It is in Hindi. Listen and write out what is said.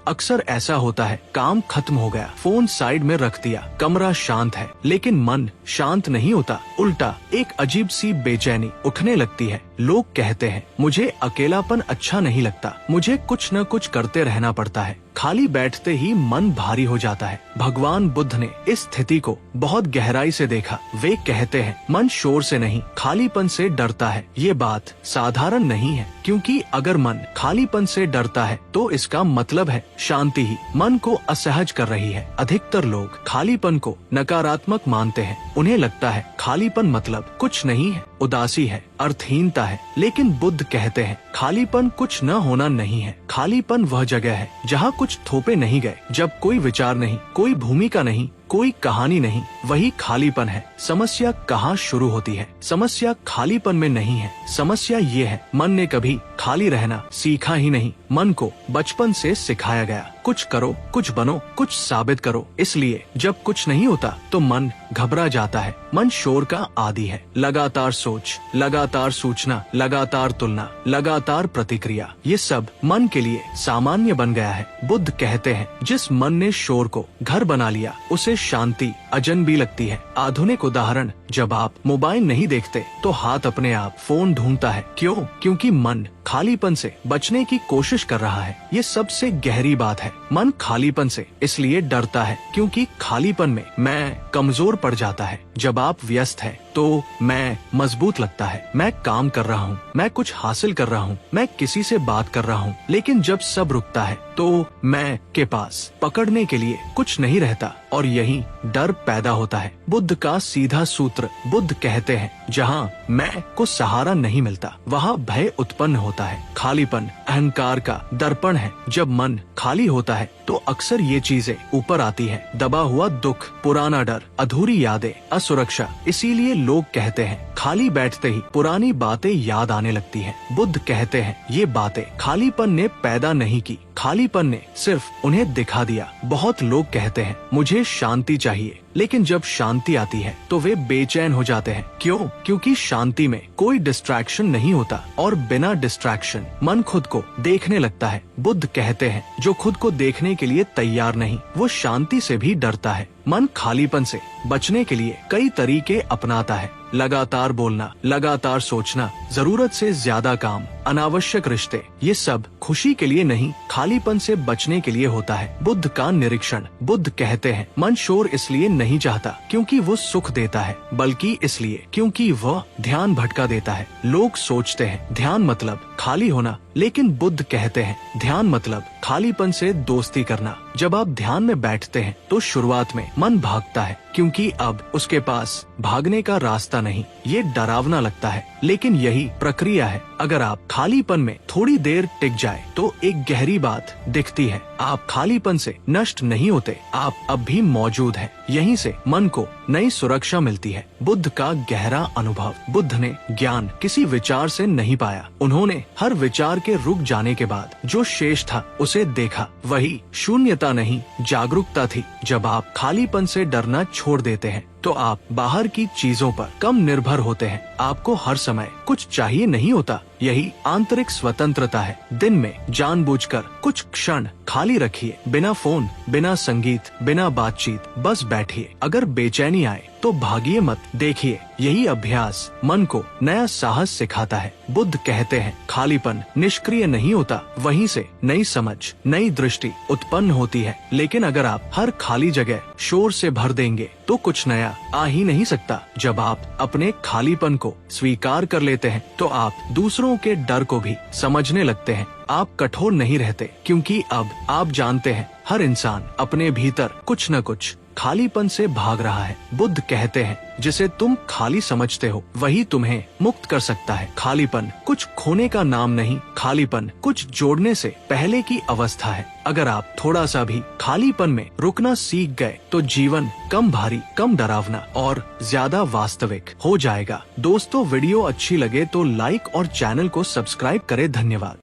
अक्सर ऐसा होता है, काम खत्म हो गया, फोन साइड में रख दिया, कमरा शांत है, लेकिन मन शांत नहीं होता। उल्टा एक अजीब सी बेचैनी उठने लगती है। लोग कहते हैं मुझे अकेलापन अच्छा नहीं लगता, मुझे कुछ न कुछ करते रहना पड़ता है, खाली बैठते ही मन भारी हो जाता है। भगवान बुद्ध ने इस स्थिति को बहुत गहराई से देखा। वे कहते हैं मन शोर से नहीं, खालीपन से डरता है। ये बात साधारण नहीं है, क्योंकि अगर मन खालीपन से डरता है तो इसका मतलब है शांति ही मन को असहज कर रही है। अधिकतर लोग खालीपन को नकारात्मक मानते हैं। उन्हें लगता है खालीपन मतलब कुछ नहीं है, उदासी है, अर्थहीनता है। लेकिन बुद्ध कहते हैं खालीपन कुछ न होना नहीं है। खालीपन वह जगह है जहाँ कुछ थोपे नहीं गए, जब कोई विचार नहीं, कोई भूमिका नहीं, कोई कहानी नहीं, वही खालीपन है। समस्या कहाँ शुरू होती है? समस्या खालीपन में नहीं है। समस्या ये है मन ने कभी खाली रहना सीखा ही नहीं। मन को बचपन से सिखाया गया कुछ करो, कुछ बनो, कुछ साबित करो। इसलिए जब कुछ नहीं होता तो मन घबरा जाता है। मन शोर का आदी है। लगातार सोच, लगातार सूचना, लगातार तुलना, लगातार प्रतिक्रिया, ये सब मन के लिए सामान्य बन गया है। बुद्ध कहते हैं जिस मन ने शोर को घर बना लिया उसे शांति अजनबी लगती है। आधुनिक उदाहरण, जब आप मोबाइल नहीं देखते तो हाथ अपने आप फोन ढूंढता है। क्यों? क्योंकि मन खालीपन से बचने की कोशिश कर रहा है। ये सबसे गहरी बात है। मन खालीपन से इसलिए डरता है क्योंकि खालीपन में मैं कमजोर पड़ जाता है। जब आप व्यस्त है तो मैं मजबूत लगता है। मैं काम कर रहा हूँ, मैं कुछ हासिल कर रहा हूँ, मैं किसी से बात कर रहा हूँ। लेकिन जब सब रुकता है तो मैं के पास पकड़ने के लिए कुछ नहीं रहता, और यही डर पैदा होता है। बुद्ध का सीधा सूत्र, बुद्ध कहते हैं जहाँ मैं को सहारा नहीं मिलता वहाँ भय उत्पन्न होता है। खालीपन अहंकार का दर्पण है। जब मन खाली होता है तो अक्सर ये चीजें ऊपर आती है। दबा हुआ दुख, पुराना डर, अधूरी यादें, असुरक्षा। इसीलिए लोग कहते हैं खाली बैठते ही पुरानी बातें याद आने लगती हैं। बुद्ध कहते हैं ये बातें खालीपन ने पैदा नहीं की, खालीपन ने सिर्फ उन्हें दिखा दिया। बहुत लोग कहते हैं मुझे शांति चाहिए, लेकिन जब शांति आती है तो वे बेचैन हो जाते हैं। क्यों? क्योंकि शांति में कोई डिस्ट्रैक्शन नहीं होता, और बिना डिस्ट्रैक्शन मन खुद को देखने लगता है। बुद्ध कहते हैं जो खुद को देखने के लिए तैयार नहीं, वो शांति से भी डरता है। मन खालीपन से बचने के लिए कई तरीके अपनाता है। लगातार बोलना, लगातार सोचना, जरूरत से ज्यादा काम, अनावश्यक रिश्ते, ये सब खुशी के लिए नहीं, खालीपन से बचने के लिए होता है। बुद्ध का निरीक्षण, बुद्ध कहते हैं मन शोर इसलिए नहीं चाहता क्योंकि वो सुख देता है, बल्कि इसलिए क्योंकि वह ध्यान भटका देता है। लोग सोचते हैं ध्यान मतलब खाली होना, लेकिन बुद्ध कहते हैं ध्यान मतलब खालीपन से दोस्ती करना। जब आप ध्यान में बैठते हैं तो शुरुआत में मन भागता है, क्योंकि अब उसके पास भागने का रास्ता नहीं। ये डरावना लगता है, लेकिन यही प्रक्रिया है। अगर आप खालीपन में थोड़ी देर टिक जाए तो एक गहरी बात दिखती है। आप खालीपन से नष्ट नहीं होते, आप अब भी मौजूद हैं। यहीं से मन को नई सुरक्षा मिलती है। बुद्ध का गहरा अनुभव, बुद्ध ने ज्ञान किसी विचार से नहीं पाया। उन्होंने हर विचार के रुक जाने के बाद जो शेष था उसे देखा। वही शून्यता नहीं, जागरूकता थी। जब आप खालीपन से डरना छोड़ देते हैं तो आप बाहर की चीजों पर कम निर्भर होते हैं। आपको हर समय कुछ चाहिए नहीं होता। यही आंतरिक स्वतंत्रता है। दिन में जानबूझकर कुछ क्षण खाली रखिए, बिना फोन, बिना संगीत, बिना बातचीत, बस बैठिए। अगर बेचैनी आए तो भागिए मत, देखिए। यही अभ्यास मन को नया साहस सिखाता है। बुद्ध कहते हैं खालीपन निष्क्रिय नहीं होता, वहीं से नई समझ, नई दृष्टि उत्पन्न होती है। लेकिन अगर आप हर खाली जगह शोर से भर देंगे तो कुछ नया आ ही नहीं सकता। जब आप अपने खालीपन को स्वीकार कर लेते हैं तो आप दूसरों के डर को भी समझने लगते हैं। आप कठोर नहीं रहते, क्योंकि अब आप जानते हैं हर इंसान अपने भीतर कुछ न कुछ खालीपन से भाग रहा है। बुद्ध कहते हैं जिसे तुम खाली समझते हो वही तुम्हें मुक्त कर सकता है। खालीपन कुछ खोने का नाम नहीं, खालीपन कुछ जोड़ने से पहले की अवस्था है। अगर आप थोड़ा सा भी खालीपन में रुकना सीख गए तो जीवन कम भारी, कम डरावना और ज्यादा वास्तविक हो जाएगा। दोस्तों, वीडियो अच्छी लगे तो लाइक और चैनल को सब्सक्राइब करें। धन्यवाद।